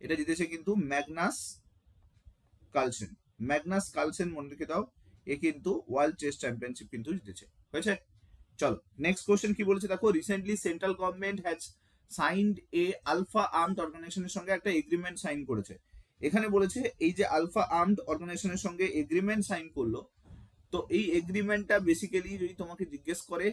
এটা জিতেছে কিন্তু ম্যাগনাস কার্লসেন। ম্যাগনাস কার্লসেন মনে রেখে দাও, এ কিন্তু ওয়ার্ল্ড চেস চ্যাম্পিয়নশিপ কিন্তু জিতেছে। হয়েছে? চলো নেক্সট কোশ্চেন কি বলেছে দেখো, recently central government has signed a alpha armed অর্গানাইজেশনের সঙ্গে একটা এগ্রিমেন্ট সাইন করেছে। এখানে বলেছে এই যে আলফা আর্মড অর্গানাইজেশনের সঙ্গে এগ্রিমেন্ট সাইন করলো, তো এই এগ্রিমেন্টটা বেসিক্যালি যদি তোমাকে জিজ্ঞেস করে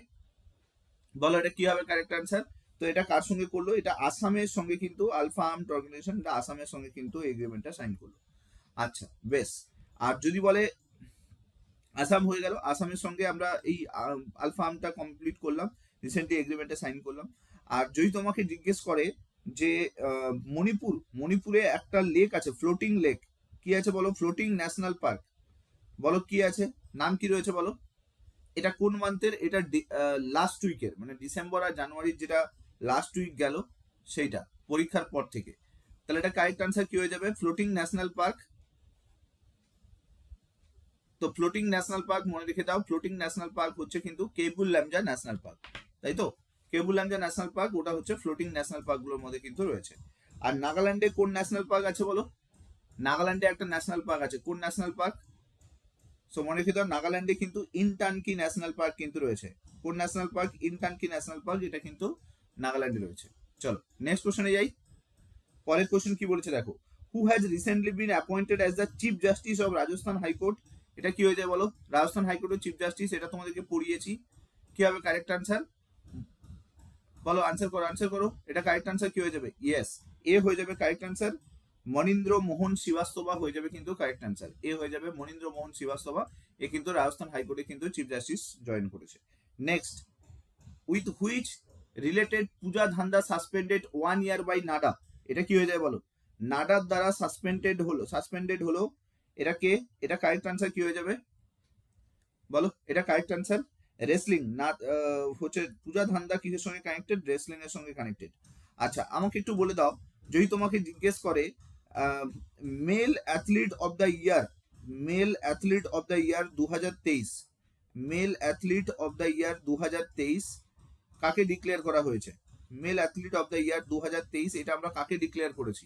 বলো এটা কি হবে কারেক্ট আনসার, তো এটা কার সঙ্গে করলো, এটা আসামের সঙ্গে কিন্তু আলফা আর্মড অর্গানাইজেশন এটা আসামের সঙ্গে কিন্তু এগ্রিমেন্টটা সাইন করলো। আচ্ছা বেশ, আর যদি বলে আসাম হয়ে গেল, আসামের সঙ্গে আমরা এই আলফা আর্মটা কমপ্লিট করলাম, রিসেন্টলি এগ্রিমেন্টে সাইন করলাম। আর যদি তোমাকে জিজ্ঞেস করে যে মণিপুরে একটা লেক আছে, ফ্লোটিং লেক, কি আছে বলো, ফ্লোটিং ন্যাশনাল পার্ক, বলো কি আছে, নাম কি রয়েছে বলো, এটা কোন মান্থের, এটা লাস্ট উইকের, মানে ডিসেম্বর আর জানুয়ারির যেটা লাস্ট উইক গেল সেইটা, পরীক্ষার পর থেকে। তাহলে এটা কারেক্ট আনসার কি হয়ে যাবে, ফ্লোটিং ন্যাশনাল পার্ক। তো ফ্লোটিং ন্যাশনাল পার্ক মনে রেখে দাও, ফ্লোটিং ন্যাশনাল পার্ক হচ্ছে কিন্তু কেবুল লামজা ন্যাশনাল পার্ক, তাই তো? কেবুল লামজা ন্যাশনাল পার্ক ওটা হচ্ছে ফ্লোটিং ন্যাশনাল পার্কগুলোর মধ্যে কিন্তু রয়েছে। আর নাগাল্যান্ডে কোন ন্যাশনাল পার্ক আছে বলো, নাগাল্যান্ডে একটা ন্যাশনাল পার্ক আছে, কোন ন্যাশনাল পার্ক? সো মনে রেখে দাও, নাগাল্যান্ডে কিন্তু ইনটানকি ন্যাশনাল পার্ক কিন্তু রয়েছে। কোন ন্যাশনাল পার্ক? ইনটানকি ন্যাশনাল পার্ক, এটা কিন্তু নাগাল্যান্ডে রয়েছে। চলো নেক্সট কোশ্চেনে যাই। পরের কোশ্চেন কি বলেছে দেখো, who has recently been appointed as the chief justice of Rajasthan high court, এটা কি হয়ে যায় বলো, রাজস্থান হাইকোর্টের চিফ জাস্টিস, এটা তোমাদেরকে পড়িয়েছি। কি হবে কারেক্ট আনসার বলো, আনসার করো, এটা কারেক্ট আনসার কি হয়ে যাবে, ইয়েস এ হয়ে যাবে কারেক্ট আনসার, মনীন্দ্র মোহন শ্রীবাস্তবা হয়ে যাবে কিন্তু কারেক্ট আনসার, এ হয়ে যাবে মনীন্দ্র মোহন শ্রীবাস্তবা, এ কিন্তু রাজস্থান হাইকোর্টে কিন্তু চিফ জাস্টিস জয়েন করেছে। নেক্সট, উইথ হুইচ রিলেটেড পূজা ধান্দা সাসপেন্ডেড 1 year বাই নাডা, এটা কি হয়ে যায় বলো, নাডার দ্বারা সাসপেন্ডেড হলো, এটা কে, এটা কারেক্ট আনসার কি হয়ে যাবে বলো, এটা কারেক্ট আনসার রেসলিং না, হচ্ছে পূজা ধান্দা কিসের সঙ্গে কানেক্টেড, রেসলিং এর সঙ্গে কানেক্টেড। আচ্ছা আমাকে একটু বলে দাও, যদি তোমাকে জিজ্ঞেস করে male athlete of the year, male athlete of the year 2023, male athlete of the year 2023 কাকে ডিক্লেয়ার করা হয়েছে, male athlete of the year 2023 এটা আমরা কাকে ডিক্লেয়ার করেছি,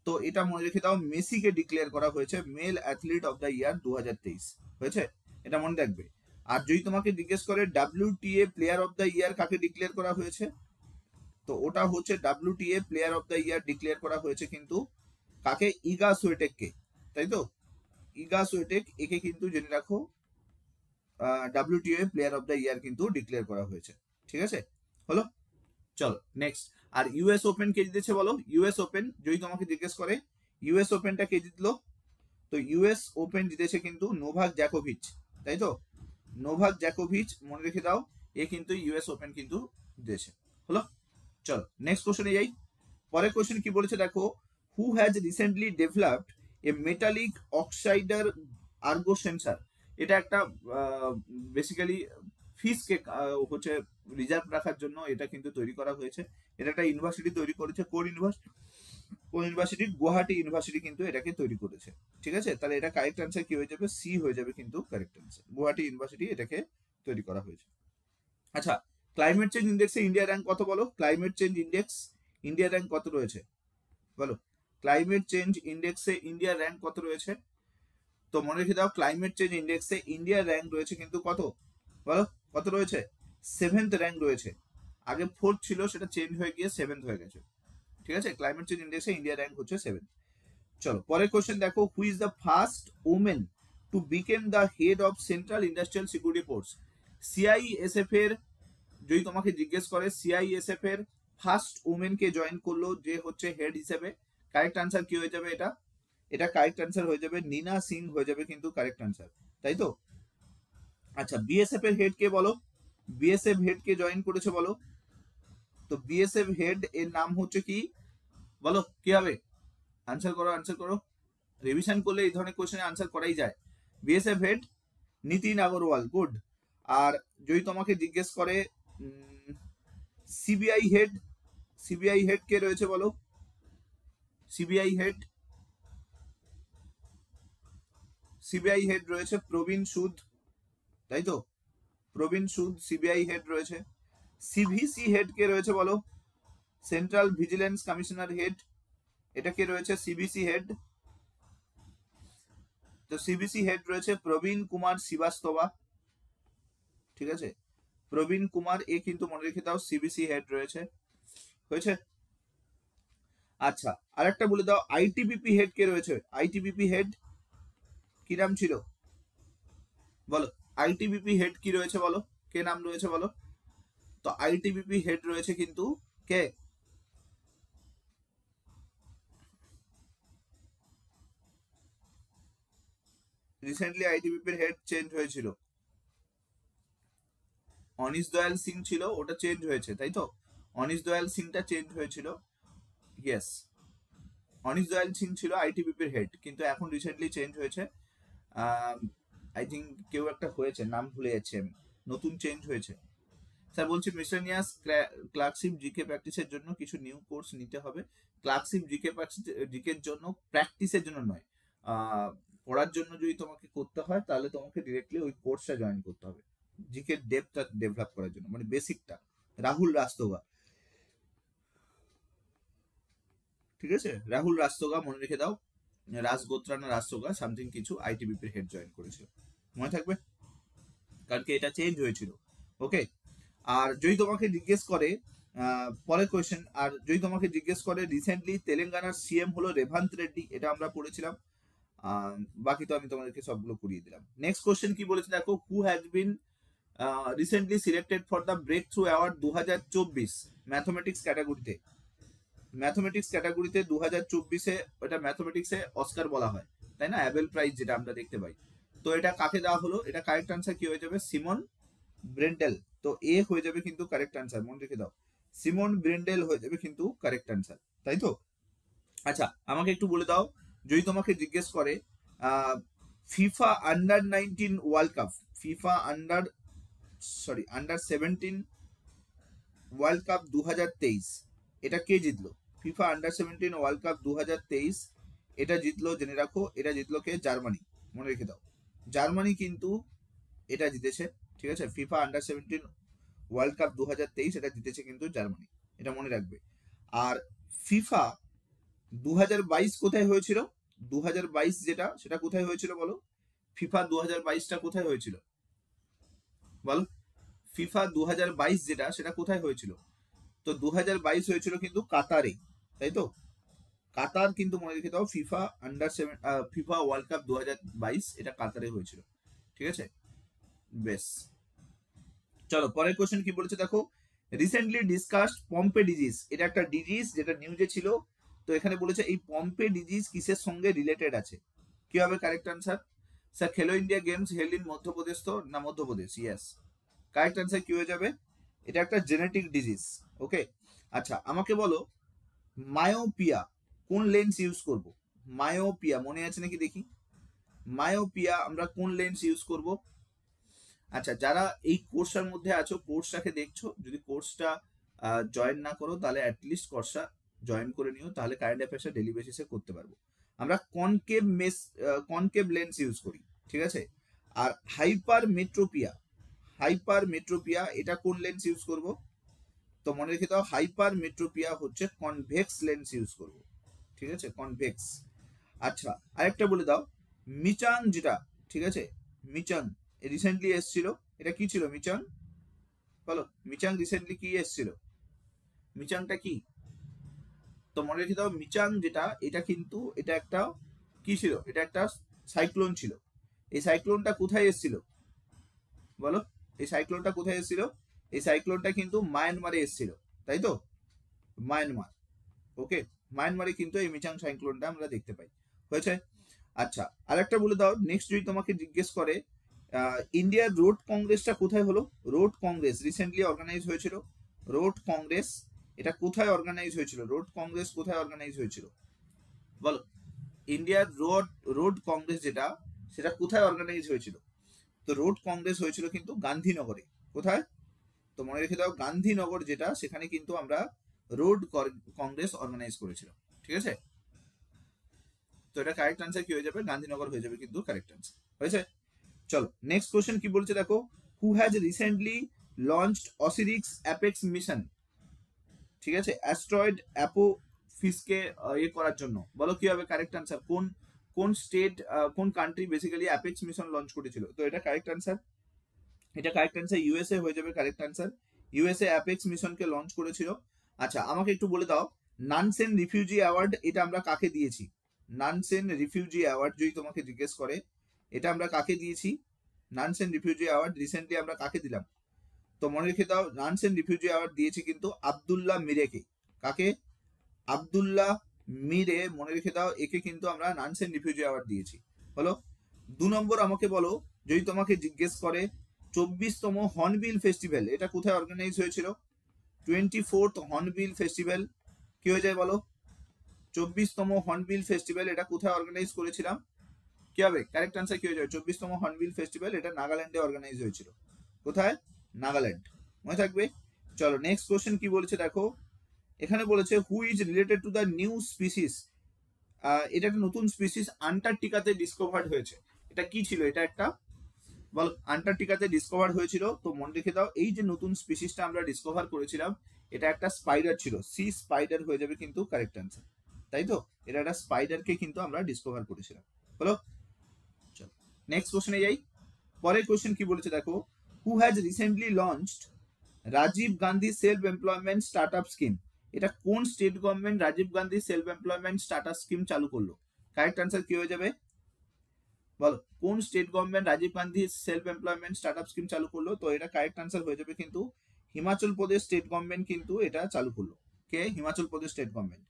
তো এটা মনে রেখে দাও, মেসিকে ডিক্লেয়ার করা হয়েছে male athlete of the year 2023, হয়েছে, এটা মনে রাখবে। আর যদি তোমাকে জিজ্ঞেস করে WTA প্লেয়ার অফ দ্য ইয়ার কাকে ডিক্লেয়ার করা হয়েছে, তো ওটা হচ্ছে WTA player of the year declare করা হয়েছে কিন্তু কাকে, ইগা সুয়েটেককে, তাই তো? ইগা সুয়েটেক, একে কিন্তু জেনে রাখো WTA প্লেয়ার অফ দ্য ইয়ার কিন্তু ডিক্লেয়ার করা হয়েছে। ঠিক আছে, হলো? চলো নেক্সট, আর ইউএস ওপেন কে জিতেছে বলো, ইউএস ওপেন যদি তোমাকে জিজ্ঞেস করে ইউএস ওপেনটা কে জিতলো, তো ইউএস ওপেন জিতেছে কিন্তু নোভাক জ্যাকোভিচ, তাই তো? নোভাক জ্যাকোভিচ মনে রেখে দাও, এ কিন্তু ইউএস ওপেন কিন্তু জিতেছে। হলো? চলো নেক্সট কোশ্চেনে যাই। পরের কোশ্চেন কি বলেছে দেখো, who has recently developed a metallic অক্সাইডার আর্গো সেন্সার, এটা একটা বেসিক্যালি ফিশকে হচ্ছে রিজার্ভ রাখার জন্য এটা কিন্তু তৈরি করা হয়েছে। এটা একটা ইউনিভার্সিটি তৈরি করেছে, কোন ইউনিভার্সিটি, গুয়াহাটি ইউনিভার্সিটি কিন্তু এটাকে তৈরি করেছে। ঠিক আছে, তাহলে এটা কারেক্ট আনসার কি হয়ে যাবে, সি হয়ে যাবে কিন্তু কারেক্ট আনসার, গুয়াহাটি ইউনিভার্সিটি এটাকে তৈরি করা হয়েছে। আচ্ছা, ক্লাইমেট চেঞ্জ ইন্ডেক্সে ইন্ডিয়া র্যাঙ্ক কত বলো, climate change index India rank কত রয়েছে বলো, ক্লাইমেট চেঞ্জ ইন্ডেক্সে ইন্ডিয়া র্যাঙ্ক কত রয়েছে, তো মনে রেখে দাও ক্লাইমেট চেঞ্জ ইন্ডেক্সে ইন্ডিয়া র্যাঙ্ক রয়েছে কিন্তু কত বলো, কত রয়েছে, 7th র্যাঙ্ক রয়েছে, আগে 4th ছিল সেটা চেঞ্জ হয়ে গিয়ে 7th হয়ে গেছে। ঠিক আছে, ক্লাইমেট চেঞ্জ ইন্ডেক্সে ইন্ডিয়া র্যাঙ্ক হচ্ছে 7th। চলো পরের কোশ্চেন দেখো, who is the first women to became the head of central industrial security force, CISF এর যদি তোমাকে জিজ্ঞেস করে সিআইএসএফ এর ফার্স্ট ওমেন কে জয়েন করলো যে হচ্ছে হেড হিসেবে, কারেক্ট আনসার কি হয়ে যাবে, এটা কারেক্ট আনসার হয়ে যাবে নীনা সিং হয়ে যাবে কিন্তু কারেক্ট আনসার, তাই তো? আচ্ছা বিএসএফ এর হেড কে বলো, বিএসএফ হেড কে জয়েন করেছে বলো, তো বিএসএফ হেড এর নাম হচ্ছে কি বলো, কি হবে, আনসার করো, রিভিশন করলে এই ধরনের কোশ্চেনে আনসার করাই যায়। BSF head Nitin Agarwal, good. আর যদি তোমাকে জিজ্ঞেস করে সিবিআই হেড কে রয়েছে বলো, সিবিআই হেড রয়েছে প্রবীণ সুদ, তাই তো? প্রবীণ সুদ সিবিআই হেড রয়েছে। সিভিসি হেড কে রয়েছে বলো, সেন্ট্রাল ভিজিলেন্স কমিশনার হেড, এটা কে রয়েছে? CBC head. তো সিবিসি হেড রয়েছে প্রবীণ কুমার শ্রীবাস্তবা, ঠিক আছে, প্রবীণ কুমার, এ কিন্তু মনে রেখে দাও সিবিসি হেড রয়েছে, হয়েছে। আচ্ছা, আরেকটা বলে দাও, আইটিবিপি হেড কে রয়েছে? আইটিবিপি হেড কি নাম ছিল বলো? আইটিবিপি হেড কি রয়েছে বলো? কে নাম রয়েছে বলো? তো আইটিবিপি হেড রয়েছে কিন্তু কে? রিসেন্টলি আইটিবিপির হেড চেঞ্জ হয়েছিল, অনিশ দয়াল সিং ছিল, ওটা চেঞ্জ হয়েছে, তাই তো? অনিশ দয়াল সিংটা চেঞ্জ হয়েছিল, ইয়েস, অনিশ দয়াল সিং ছিল আইটিবিপির হেড, কিন্তু এখন রিসেন্টলি চেঞ্জ হয়েছে। আই থিঙ্ক কেউ একটা হয়েছে, নাম ভুলে যাচ্ছি আমি, নতুন চেঞ্জ হয়েছে। স্যার বলছি মিসলেনিয়াস ক্লার্কশিপ জিকে প্র্যাকটিসের জন্য কিছু নিউ কোর্স নিতে হবে। ক্লার্কশিপ জিকের জন্য প্র্যাকটিসের জন্য নয়, পড়ার জন্য যদি তোমাকে করতে হয় তাহলে তোমাকে ডিরেক্টলি ওই কোর্সটা জয়েন করতে হবে, জিকে ডেপথটা ডেভেলপ করার জন্য, মানে বেসিকটা। রাহুল রাস্তোগা, ঠিক আছে, রাহুল রাস্তোগা মনে রেখে দাও, রাজগোত্রা না রাস্তোগা সামথিং কিছু, আইটিবিপির হেড জয়েন করেছিল, মনে থাকবে, কারণ কি এটা চেঞ্জ হয়েছিল। ওকে, আর যদি তোমাকে জিজ্ঞেস করে পরের কোয়েশ্চেন, আর যদি তোমাকে জিজ্ঞেস করে রিসেন্টলি তেলেঙ্গানার সিএম হলো রেভান্ত রেড্ডি, এটা আমরা পড়েছিলাম, বাকি তো আমি তোমাদেরকে সবগুলো করিয়ে দিলাম। নেক্সট কোয়েশ্চেন কি বলেছে দেখো, who has been recently selected for the breakthrough award 2024 mathematics ক্যাটাগরিতে? ম্যাথমেটিক্স ক্যাটাগরিতে 2024-এ, এটা ম্যাথমেটিক্সে অস্কার বলা হয়, তাই না, অ্যাবেল প্রাইজ যেটা আমরা দেখতে পাই। তো এটা কাকে দেওয়া হলো? এটা কারেক্ট আনসার কি হয়ে যাবে? সিমন ব্রেন্ডেল। তো এ হয়ে যাবে কিন্তু কারেক্ট আনসার, মনে রেখে দাও, সিমন ব্রেন্ডেল হয়ে যাবে কিন্তু কারেক্ট আনসার, তাই তো? আচ্ছা, আমাকে একটু বলে দাও, যদি তোমাকে জিজ্ঞেস করে FIFA under 19 world cup, FIFA under 17 world cup 2023, এটা কে জিতলো? ফিফা আন্ডার 17 ওয়ার্ল্ড কাপ 2023 এটা জিতলো, জেনে রাখো, এটা জিতলো কে? জার্মানি, মনে রেখে দাও, জার্মানি কিন্তু এটা জিতেছে, ঠিক আছে, ফিফা আন্ডার 17 ওয়ার্ল্ড কাপ 2023 এটা জিতেছে কিন্তু জার্মানি, এটা মনে রাখবে। আর ফিফা 2022 কোথায় হয়েছিল? 2022 যেটা, সেটা কোথায় হয়েছিল বলো? ফিফা 2022টা কোথায় হয়েছিল বলো? ফিফা 2022 যেটা, সেটা কোথায় হয়েছিল? তো 2022 হয়েছিল কিন্তু কাতারে, তাই তো? কাতার কিন্তু মনে রেখে দাও, ফিফা ফিফা ওয়ার্ল্ড কাপ 2022 এটা কাতারে হয়েছিল, ঠিক আছে, বেশ। চলো পরের কোশ্চেন কি বলেছে দেখো, রিসেন্টলি ডিসকাসড পম্পে ডিজিজ, এটা একটা ডিজিজ যেটা নিউজে ছিল, তো এখানে বলেছে এই পম্পে ডিজিজ কিসের সঙ্গে রিলেটেড আছে? কি হবে কারেক্ট আনসার? স্যার খেলো India games held in Madhya Pradesh, তো না মধ্যপ্রদেশ, ইয়েস, কারেক্ট আনসার কি হয়ে যাবে? এটা একটা জেনেটিক ডিজিজ। ওকে, আচ্ছা আমাকে বলো, মায়োপিয়া কোন লেন্স ইউজ করব? মায়োপিয়া মনে আছে নাকি দেখি, মায়োপিয়া আমরা কোন লেন্স ইউজ করব? আচ্ছা, যারা এই কোর্সটার মধ্যে আছো, কোর্সটাকে দেখছো, যদি কোর্সটা জয়েন না করো তাহলে অ্যাটলিস্ট কোর্সটা জয়েন করে নিও, তাহলে কারেন্ট অ্যাফেয়ার্সটা ডেলি বেসিসে করতে পারবো। আমরা কনকেভ লেন্স ইউজ করি, ঠিক আছে। আর হাইপার মেট্রোপিয়া এটা কোন লেন্স ইউজ করব? তো মনে রেখে দাও, হাইপার মেট্রোপিয়া হচ্ছে কনভেক্স লেন্স ইউজ করব, ঠিক আছে, কনভেক্স। আচ্ছা, আরেকটা বলে দাও, মিচাং যেটা, ঠিক আছে, মিচাং রিসেন্টলি এসছিল, এটা কি ছিল মিচাং বলো? মিচাং রিসেন্টলি কি এসছিল? মিচাংটা কি? তো মনে রেখে দাও, মিচাং যেটা, এটা কিন্তু এটা একটা কি ছিল? এটা একটা সাইক্লোন ছিল। এই সাইক্লোনটা কোথায় এসছিল বলো? এই সাইক্লোনটা কোথায় এসছিল? এই সাইক্লোনটা কিন্তু মায়ানমারে এসছিল, তাই তো? মায়ানমার, ওকে, মায়ানমারে কিন্তু এই মিচাং সাইক্লোনটা আমরা দেখতে পাই, হয়েছে। আচ্ছা, আরেকটা বলে দাও, নেক্সট যদি তোমাকে জিজ্ঞেস করে ইন্ডিয়ার রোড কংগ্রেসটা কোথায় হলো? রোড কংগ্রেস রিসেন্টলি অর্গানাইজ হয়েছিল, রোড কংগ্রেস এটা কোথায় অর্গানাইজ হয়েছিল? রোড কংগ্রেস কোথায় অর্গানাইজ হয়েছিল বলো? ইন্ডিয়ার রোড কংগ্রেস যেটা, সেটা কোথায় অর্গানাইজ হয়েছিল? তো রোড কংগ্রেস হয়েছিল কিন্তু গান্ধীনগরে, কোথায়? তো মনে রেখে দাও, গান্ধীনগর যেটা, সেখানে কিন্তু আমরা রোড কংগ্রেস অর্গানাইজ করেছিলাম, ঠিক আছে। তো এটা কারেক্ট আনসার কি হয়ে যাবে? গান্ধীনগর হয়ে যাবে কিন্তু কারেক্ট আনসার, হয়েছে। চলো নেক্সট কোশ্চেন কি বলছে দেখো, who has recently launched OSIRIS REx apex mission, ঠিক আছে, অ্যাস্ট্রয়েড অ্যাপো ফিশকে ইয়ে করার জন্য, বলো কি হবে কারেক্ট আনসার? কোন কোন স্টেট কোন country basically apex mission launch করেছিল? তো এটা কারেক্ট আনসার, এটা কারেক্ট আনসার ইউএসএ হয়ে যাবে কারেক্ট আনসার। ইউএসএ অ্যাপেক্স মিশনকে লঞ্চ করেছিল। আচ্ছা আমাকে একটু বলে দাও, নানসেন রিফিউজি অ্যাওয়ার্ড এটা আমরা কাকে দিয়েছি? নানসেন রিফিউজি অ্যাওয়ার্ড যদি তোমাকে জিজ্ঞেস করে এটা আমরা কাকে দিয়েছি? নানসেন রিফিউজি অ্যাওয়ার্ড রিসেন্টলি আমরা কাকে দিলাম? তো মনে রেখে দাও, নানসেন রিফিউজি অ্যাওয়ার্ড দিয়েছি কিন্তু আব্দুল্লাহ মিরেকে। কাকে? আব্দুল্লাহ মিরে, মনে রেখে দাও, একে কিন্তু আমরা নানসেন রিফিউজি অ্যাওয়ার্ড দিয়েছি। হলো। 2 নম্বর আমাকে বলো, যদি তোমাকে জিজ্ঞেস করে 24তম হর্নবিল ফেস্টিভ্যাল এটা কোথায় অর্গানাইজ হয়েছিল? 24th হর্নবিল ফেস্টিভ্যাল কি হয়ে যায় বলো? 24তম হর্নবিল ফেস্টিভ্যাল এটা কোথায় অর্গানাইজ করেছিলাম? কি হবে কারেক্ট আনসার? কি হয়ে যাবে? 24তম হর্নবিল ফেস্টিভ্যাল এটা নাগাল্যান্ডে অর্গানাইজ হয়েছিল। কোথায়? নাগাল্যান্ড। মনে থাকবে। চলো নেক্সট কোশ্চেন কি বলেছে দেখো, এখানে বলেছে who is related to the new species. এটা একটা নতুন স্পিসিস আন্টার্কটিকাতে ডিসকভার্ড হয়েছে। এটা কি ছিল? এটা একটা বল, আন্টার্কটিকাতে ডিসকভার হয়েছিল। তো মনে রেখে দাও, এই যে নতুন স্পিসিসটা আমরা ডিসকভার করেছিলাম এটা একটা স্পাইডার ছিল। সি স্পাইডার হয়ে যাবে কিন্তু কারেক্ট আনসার, তাই তো? এটা একটা স্পাইডারকে কিন্তু আমরা ডিসকভার করেছিলাম। হলো। চলো নেক্সট কোশ্চেনে যাই। পরের কোশ্চেন কি বলেছে দেখো, who has recently launched Rajiv Gandhi self employment startup scheme. এটা কোন state government Rajiv Gandhi self employment startup scheme চালু করলো? কারেক্ট আনসার কি হয়ে যাবে বলো? কোন state government Rajiv Gandhi self employment startup scheme চালু করলো? তো এটা কারেক্ট আনসার হয়ে যাবে কিন্তু হিমাচল প্রদেশ স্টেট গভর্নমেন্ট কিন্তু এটা চালু করলো। কে? Himachal Pradesh state government.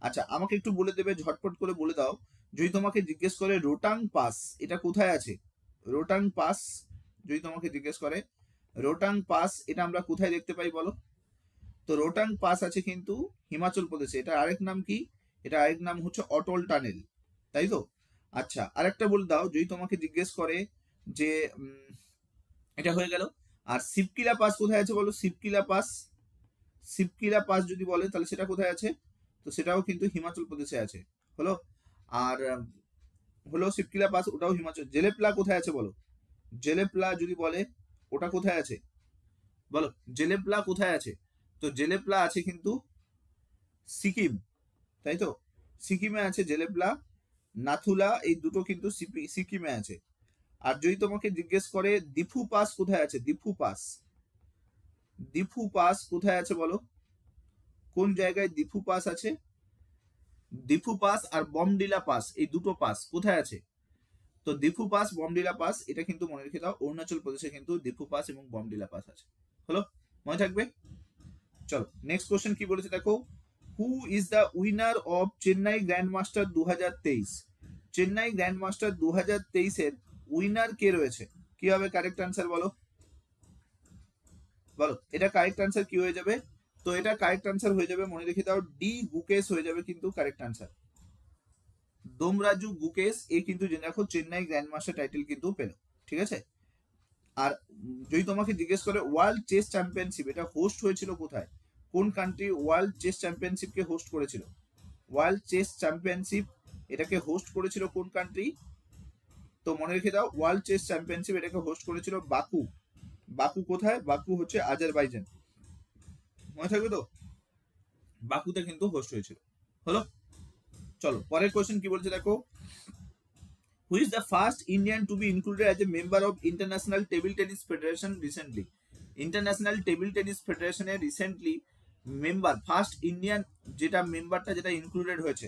আচ্ছা আমাকে একটু বলে দেবে, ঝটপট করে বলে দাও, যদি তোমাকে জিজ্ঞেস করে রোটাং পাস এটা কোথায় আছে? রোটাং পাস যদি তোমাকে জিজ্ঞেস করে রোটাং পাস এটা আমরা কোথায় দেখতে পাই বলো? তো রোটাং পাস আছে কিন্তু হিমাচল প্রদেশে। এটা আরেক নাম কি? এটা আরেক নাম হচ্ছে অটল টানেল, তাই তো? আচ্ছা আরেকটা বলে দাও, যদি তোমাকে জিজ্ঞেস করে যে এটা হয়ে গেল, আর শিবকিলা পাস কোথায় আছে বলো? শিবকিলা পাস, শিবকিলা পাস যদি বলে তাহলে সেটা কোথায় আছে? তো সেটাও কিন্তু হিমাচল প্রদেশে আছে। হলো। আর হলো শিবকিলা পাস, ওটাও হিমাচল। জেলেপলা কোথায় আছে বলো? জেলেপলা যদি বলে ওটা কোথায় আছে বলো? জেলেপলা কোথায় আছে? তো জেলেপলা আছে কিন্তু সিকিম, তাই তো? সিকিমে আছে জেলেপলা। নাথুলা এই দুটো কিন্তু সিকিমে আছে। আর যদি তোমাকে জিজ্ঞেস করে দিফু পাস কোথায় আছে? দিফু পাস, দিফু পাস কোথায় আছে বলো? কোন জায়গায় দিফু পাস আছে? দিফু পাস আর বমডিলা পাস এই দুটো পাস কোথায় আছে? তো দিফু পাস বমডিলা পাস এটা কিন্তু মনে রেখে দাও অরুণাচল প্রদেশে কিন্তু দিফু পাস এবং বমডিলা পাস আছে। হলো, মনে থাকবে। চলো নেক্সট কোশ্চেন কি বলেছে দেখো, who is the winner of Chennai grand master 2023? Chennai grand master 2023 এর উইনার কে রয়েছে? কি হবে কারেক্ট আনসার বলো? বলো এটা কারেক্ট আনসার কি হয়ে যাবে? তো এটা কারেক্ট আনসার হয়ে যাবে, মনে রেখে দাও, ডি গুকেশ হয়ে যাবে কিন্তু কারেক্ট আনসার। দোমরাজু গুকেশ এ কিন্তু জেনে রাখো চেন্নাই গ্র্যান্ড মাস্টার টাইটেল কিন্তু পেল। ঠিক আছে। আর যদি তোমাকে জিজ্ঞেস করে ওয়ার্ল্ড চেস চ্যাম্পিয়নশিপ এটা হোস্ট হয়েছিল কোথায়? কোন কান্ট্রি ওয়ার্ল্ড চেস চ্যাম্পিয়নশিপকে হোস্ট করেছিল? ওয়ার্ল্ড চেস চ্যাম্পিয়নশিপ এটাকে হোস্ট করেছিল কোন কান্ট্রি? তো মনে রেখে দাও, ওয়ার্ল্ড চেস চ্যাম্পিয়নশিপ এটাকে হোস্ট করেছিল বাকু। বাকু কোথায়? বাকু হচ্ছে আজারবাইজান। মনে থাকবে তো? বাকুতে কিন্তু হোস্ট হয়েছিল। হলো। চলো পরের কোশ্চেন কি বলছে দেখো, who is the first Indian to B included as a member of international table tennis federation recently? International table tennis ফেডারেশনের রিসেন্টলি মেম্বার, ফার্স্ট ইন্ডিয়ান যেটা মেম্বারটা যেটা ইনক্লুডেড হয়েছে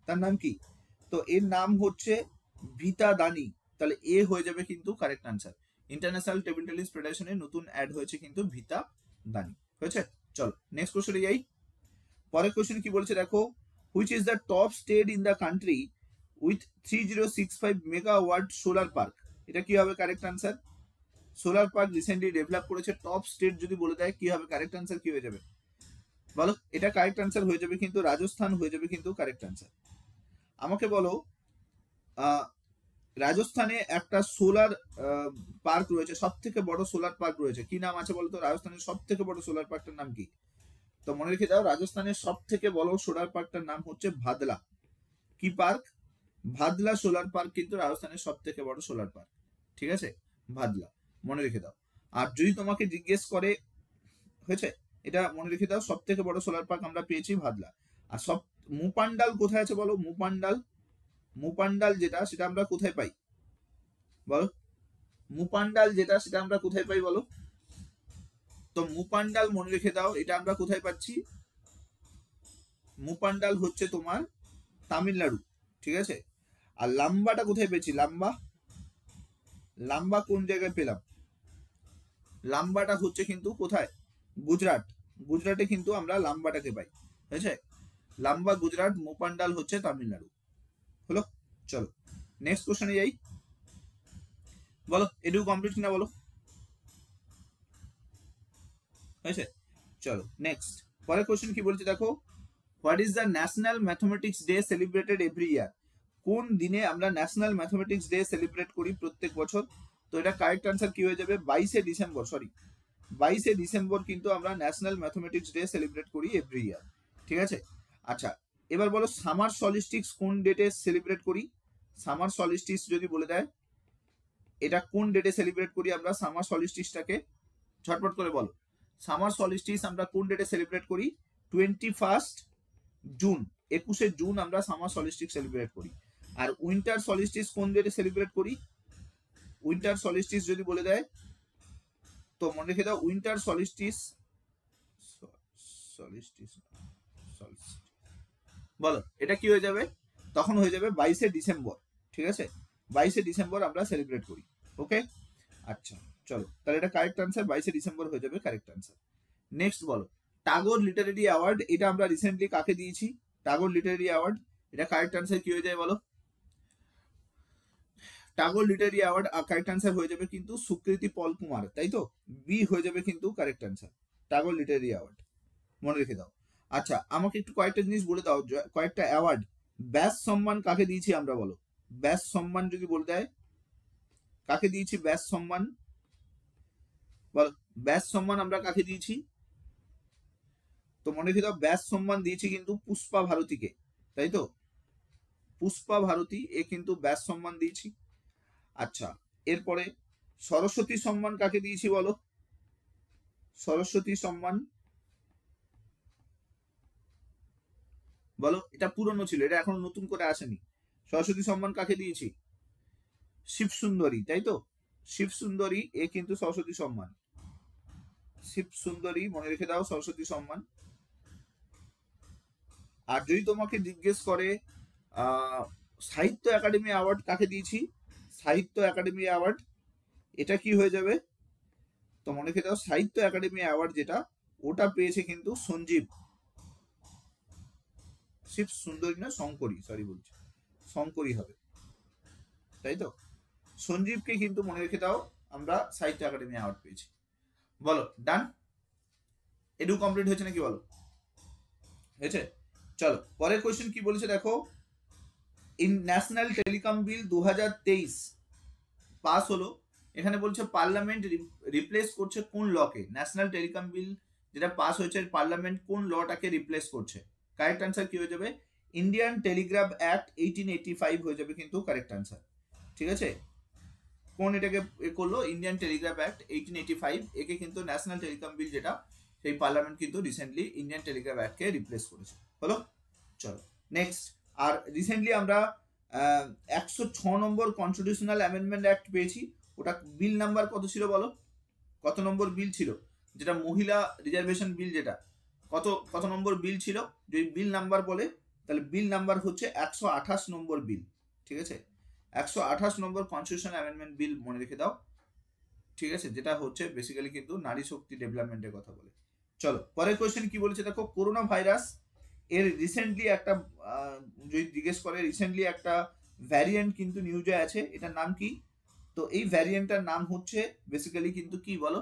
তার নাম কি? তো এর নাম হচ্ছে ভিতা দানি। তাহলে এ হয়ে যাবে কিন্তু correct answer. International table tennis ফেডারেশনে নতুন অ্যাড হয়েছে কিন্তু ভিতা দানি। হয়েছে। চলো নেক্সট কোশ্চেনে যাই। পরের কোশ্চেন কি বলছে দেখো, which is the top state in the country with 3065 megawatt solar park? এটা কি হবে correct answer? Solar park recently develop করেছে, টপ স্টেট যদি বলে দেয় কি হবে কারেক্ট আনসার? কি হয়ে যাবে বলো? এটা কারেক্ট আনসার হয়ে যাবে কিন্তু রাজস্থান হয়ে যাবে কিন্তু কারেক্ট আনসার। আমাকে বলো, রাজস্থানে একটা সোলার পার্ক রয়েছে, সব থেকে বড় সোলার পার্ক রয়েছে, কি নাম আছে বলতো? রাজস্থানের সব থেকে বড় সোলার পার্কটার নাম কি? তো মনে রেখে দাও, রাজস্থানের সব থেকে বড় সোলার পার্কটার নাম হচ্ছে ভাদলা। কি পার্ক? ভাদলা সোলার পার্ক কিন্তু রাজস্থানের সব থেকে বড় সোলার পার্ক। ঠিক আছে, ভাদলা মনে রেখে দাও। আর যদি তোমাকে জিজ্ঞেস করে, হয়েছে, এটা মনে রেখে দাও, সব থেকে বড় সোলার পার্ক আমরা পেয়েছি ভাদলা। আর মুপান্ডাল কোথায় আছে বলো? মুপান্ডাল, মুপান্ডাল যেটা সেটা আমরা কোথায় পাই বলো? মুপান্ডাল যেটা সেটা আমরা কোথায় পাই বলো? তো মুপান্ডাল মনে রেখে দাও, এটা আমরা কোথায় পাচ্ছি? মুপান্ডাল হচ্ছে তোমার তামিলনাড়ু, ঠিক আছে। আর লাম্বাটা কোথায় পেয়েছি? লাম্বা, লাম্বা কোন জায়গায় পেলাম? লাম্বাটা হচ্ছে কিন্তু কোথায়? গুজরাট, গুজরাটে কিন্তু আমরা লাম্বাটাকে পাই, ঠিক আছে। লাম্বা গুজরাট, মুপান্ডাল হচ্ছে তামিলনাড়ু। হলো, চলো নেক্সট কোশ্চেনে যাই। বলো এটুকু কমপ্লিট কিনা বলো, হয়েছে? চলো নেক্সট, পরের কোশ্চেন কি বলছে দেখো, what is the national mathematics day celebrated every year? কোন দিনে আমরা ন্যাশনাল ম্যাথমেটিক্স ডে সেলিব্রেট করি প্রত্যেক বছর? তো এটা কারেক্ট আনসার কি হয়ে যাবে? 22শে ডিসেম্বর, সরি 22শে ডিসেম্বর কিন্তু আমরা ন্যাশনাল ম্যাথমেটিক্স ডে সেলিব্রেট করি এভরি ইয়ার, ঠিক আছে। আচ্ছা এবার বলো সামার সলিস্টিক্স কোন ডেটে সেলিব্রেট করি? সামার সলিস্টিক্স যদি বলে দেয় এটা কোন ডেটে সেলিব্রেট করি আমরা সামার সলিস্টিক্সটাকে? ঝটপট করে বলো, সামার সলিস্টিক্স আমরা কোন ডেটে সেলিব্রেট করি? 21 জুন, 21শে জুন আমরা সামার সলিস্টিক্স সেলিব্রেট করি। আর উইন্টার সলিস্টিক্স কোন ডেটে সেলিব্রেট করি? উইন্টার সলিস্টিক্স যদি বলে দেয় তো মনে রেখে দাও, উইন্টার সলিস্টিক্স, সলিস্টিক্স বলো এটা কি হয়ে যাবে? তখন হয়ে যাবে 22শে ডিসেম্বর, ঠিক আছে। 22শে ডিসেম্বর আমরা সেলিব্রেট করি, ওকে। আচ্ছা চলো তাহলে এটা কারেক্ট আনসার, 22শে ডিসেম্বর হয়ে যাবে কারেক্ট আনসার। নেক্সট বলো টাগোর লিটারেরি অ্যাওয়ার্ড, এটা আমরা রিসেন্টলি কাকে দিয়েছি? টাগোর লিটারেরি অ্যাওয়ার্ড, এটা কারেক্ট আনসার কি হয়ে যায় বলো? Tagore literary award correct answer হয়ে যাবে কিন্তু সুকৃতি পল কুমার, তাই তো? বি হয়ে যাবে কিন্তু correct answer, Tagore literary award, মনে রেখে দাও। আচ্ছা আমাকে একটু কয়েকটা জিনিস বলে দাও, কয়েকটা অ্যাওয়ার্ড। ব্যাস সম্মান কাকে দিয়েছি আমরা বলো? ব্যাস সম্মান যদি বলে দেয় কাকে দিয়েছি ব্যাস সম্মান? বল ব্যাস সম্মান আমরা কাকে দিয়েছি? তো মনে রেখে দাও ব্যাস সম্মান দিয়েছি কিন্তু পুষ্পা ভারতীকে, তাই তো? পুষ্পা ভারতী এ কিন্তু ব্যাস সম্মান দিয়েছি। আচ্ছা এরপরে সরস্বতী সম্মান কাকে দিয়েছি বলো? সরস্বতী সম্মান বলো, এটা পুরনো ছিল, এটা এখন নতুন করে আসেনি। সরস্বতী সম্মান কাকে দিয়েছি? শিব সুন্দরী, তাই তো? শিব সুন্দরী এ কিন্তু সরস্বতী সম্মান, শিব সুন্দরী মনে রেখে দাও সরস্বতী সম্মান। আর যদি তোমাকে জিজ্ঞেস করে সাহিত্য একাডেমি অ্যাওয়ার্ড কাকে দিয়েছি? সাহিত্য একাডেমি অ্যাওয়ার্ড এটা কি হয়ে যাবে? তো মনে রেখে দাও সাহিত্য একাডেমি অ্যাওয়ার্ড যেটা ওটা পেয়েছে কিন্তু সঞ্জীব, শিব সুন্দরী না শঙ্করী, সরি বলছি শঙ্করী হবে, তাই তো? সঞ্জীবকে কিন্তু মনে রেখে দাও আমরা সাহিত্য একাডেমি অ্যাওয়ার্ড পেয়েছি। বলো ডান, এটু কমপ্লিট হয়েছে নাকি বলো? হয়েছে। চলো পরের কোয়েশ্চেন কি বলেছে দেখো, in national telecom bill 2023 pass হলো, এখানে বলছে পার্লামেন্ট রিপ্লেস করছে কোন লকে? ন্যাশনাল টেলিকম বিল যেটা পাস হয়েছে পার্লামেন্ট কোন লটাকে রিপ্লেস করছে? কারেক্ট আনসার কি হয়ে যাবে? ইন্ডিয়ান টেলিগ্রাফ অ্যাক্ট 1885 হয়ে যাবে কিন্তু কারেক্ট আনসার, ঠিক আছে। কোন এটাকে করলো? ইন্ডিয়ান টেলিগ্রাফ অ্যাক্ট 1885, একে কিন্তু ন্যাশনাল টেলিকম বিল যেটা সেই পার্লামেন্ট কিন্তু রিসেন্টলি ইন্ডিয়ান টেলিগ্রাফ অ্যাক্টকে রিপ্লেস করেছে, হলো। চলো নেক্সট, আর রিসেন্টলি আমরা 106 নম্বর কনস্টিটিউশনাল অ্যামেন্ডমেন্ট অ্যাক্ট পেয়েছি, ওটা বিল নাম্বার কত ছিল বলো? কত নম্বর বিল ছিল? যেটা মহিলা রিজার্ভেশন বিল, যেটা কত কত নম্বর বিল ছিল? যদি বিল নাম্বার বলে তাহলে বিল নাম্বার হচ্ছে 128 নম্বর বিল, ঠিক আছে। 128 নম্বর কনস্টিটিউশনাল অ্যামেন্ডমেন্ট বিল মনে রেখে দাও, ঠিক আছে, যেটা হচ্ছে বেসিক্যালি কিন্তু নারী শক্তি ডেভেলপমেন্টের কথা বলে। চলো পরের কোয়েশ্চেন কি বলেছে দেখো, করোনা ভাইরাস এর রিসেন্টলি একটা যদি জিজ্ঞেস করে রিসেন্টলি একটা ভ্যারিয়েন্ট কিন্তু নিউজে আছে, এটার নাম কি? তো এই ভ্যারিয়েন্টটার নাম হচ্ছে বেসিক্যালি কিন্তু কি বলো?